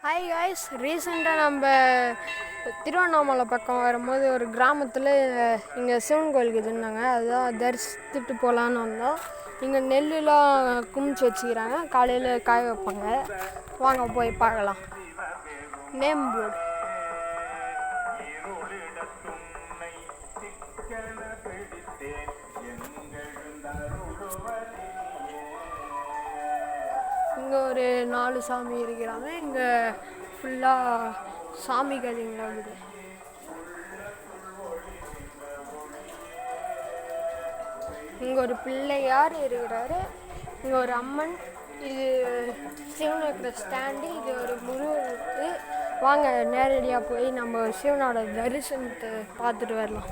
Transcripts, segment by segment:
Hi guys, ரீசெண்டாக நம்ம திருவண்ணாமலை பக்கம் வரும்போது ஒரு கிராமத்தில் இங்கே சிவன் கோயிலுக்கு இருந்தாங்க. அதுதான் தரிசித்துட்டு போகலான்னு வந்தோம். இங்கே நெல்லுலாம் குமிச்சு வச்சுக்கிறாங்க, காலையில் காய வைப்பாங்க. வாங்க போய் பார்க்கலாம். Name board. இங்கே ஒரு 4 சாமி இருக்கிறாங்க. இங்கே ஃபுல்லாக சாமி கதைங்களா இருக்குது. இங்கே ஒரு பிள்ளையார் இருக்கிறாரு, இங்கே ஒரு அம்மன், இது சிவன் இருக்கிற ஸ்டாண்டு, இது ஒரு முருகருக்கு. வாங்க நேரடியாக போய் நம்ம சிவனோட தரிசனத்தை பார்த்துட்டு வரலாம்.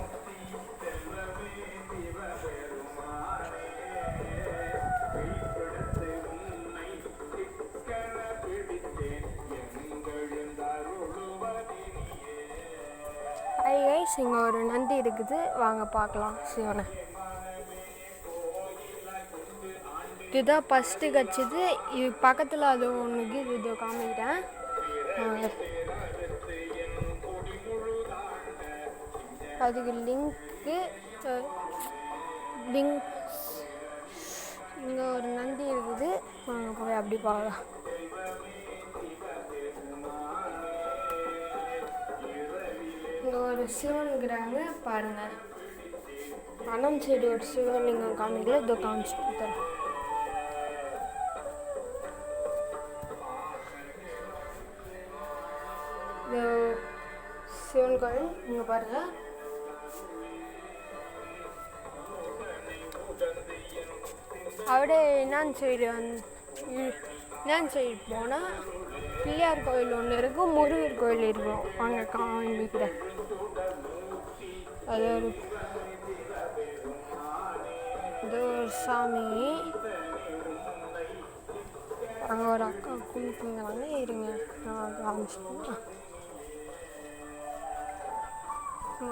ஹாய் கைஸ், இங்கே ஒரு நந்தி இருக்குது, வாங்க பார்க்கலாம் சிவனை. இதுதான் ஃபஸ்ட்டு கட்சிது. இது பக்கத்தில் அது ஒன்றுக்கு இதோ காமிக்கிறேன். அதுக்கு லிங்க்கு இங்கே ஒரு நந்தி இருக்குது, வாங்க போய் அப்படி பார்க்கலாம். இங்கே ஒரு சிவனுங்கிறாங்க பாருங்கள். அனம் சைடு ஒரு சிவலிங்கம் காமிக்கல, இதோ காமிச்சிட்டு தரேன். இந்த சிவன் கோயில் இங்கே பாருங்கள். அப்படியே என்னன்னு சைடு போனால் பிள்ளையார் கோயில் ஒன்று இருக்கும், முருகர் கோயில் இருக்கும். வாங்க காமிக்கிறேன். அது ஒரு சாமி. அங்கே ஒரு அக்கா கும்பிட்டுங்கிறாங்க, இருங்க நான் காமிச்சிட்டேன்.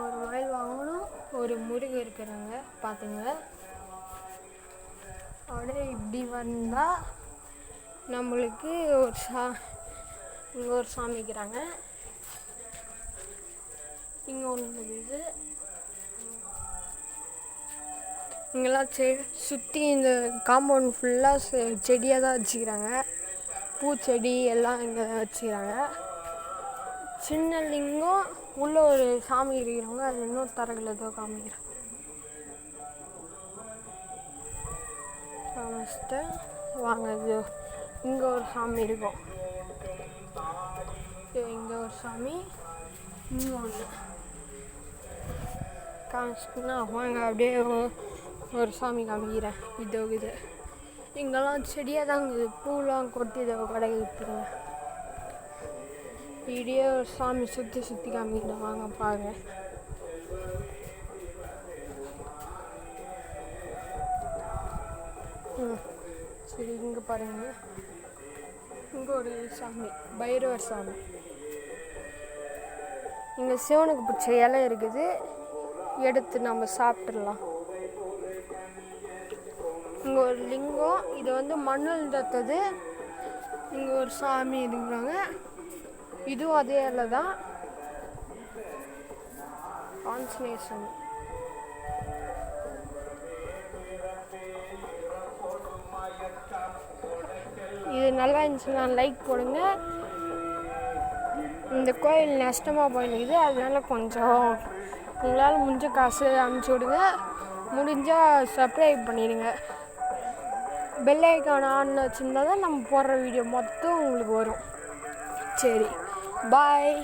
ஒரு மயில் வாங்கணும், ஒரு முருகர் இருக்கிறாங்க பார்த்துங்க. அப்படியே இப்படி வந்தால் நம்மளுக்கு இங்கே ஒரு சாமிக்கிறாங்க. இங்கே ஒன்று இருக்குது. இங்கெல்லாம் சுற்றி இந்த காம்பவுண்ட் ஃபுல்லாக செடியாக தான் வச்சுக்கிறாங்க. பூச்செடி எல்லாம் இங்கே வச்சுக்கிறாங்க. சின்ன லிங்கம் உள்ள ஒரு சாமி இருக்கிறவங்க, அது இன்னும் தரகளை தான் காமிக்கிறேன். காமிச்சிட்டு வாங்க. இது இங்கே ஒரு சாமி இருக்கும், இங்கே ஒரு சாமி, இங்கே ஒன்று காமிச்சிட்டுனா வாங்க அப்படியே ஒரு சாமி காமிக்கிறேன். இதோ இது இங்கெல்லாம் செடியாக தான் இருக்குது, பூலாம் கொட்டி இதை கடை விட்டுருங்க. இப்படியே ஒரு சாமி சுற்றி காமிக்கிறேன், வாங்க பாருங்க. சரி, இங்கே பாருங்க. இங்கே ஒரு சாமி, பைரவர் சாமி. இங்கே சிவனுக்கு பிடிச்ச இலை இருக்குது, எடுத்து நம்ம சாப்பிட்றலாம். இங்கே ஒரு லிங்கம், இது வந்து மண்ணில் தத்தது. இங்கே ஒரு சாமி இருக்கிறாங்க, இதுவும் அதே இலை தான், ஆஞ்சநேய சாமி. இது நல்லா இருந்துச்சுன்னா லைக் போடுங்க. இந்த கோயில் நஷ்டமாக போயிருக்குது, அதனால கொஞ்சம் உங்களால் முடிஞ்ச காசு அனுப்பிச்சி விடுங்க. முடிஞ்சால் சப்ஸ்கிரைப் பண்ணிடுங்க. பெல் ஐக்கான் ஆன் வச்சுருந்தா தான் நம்ம போடுற வீடியோ மொத்தம் உங்களுக்கு வரும். சரி, பாய்.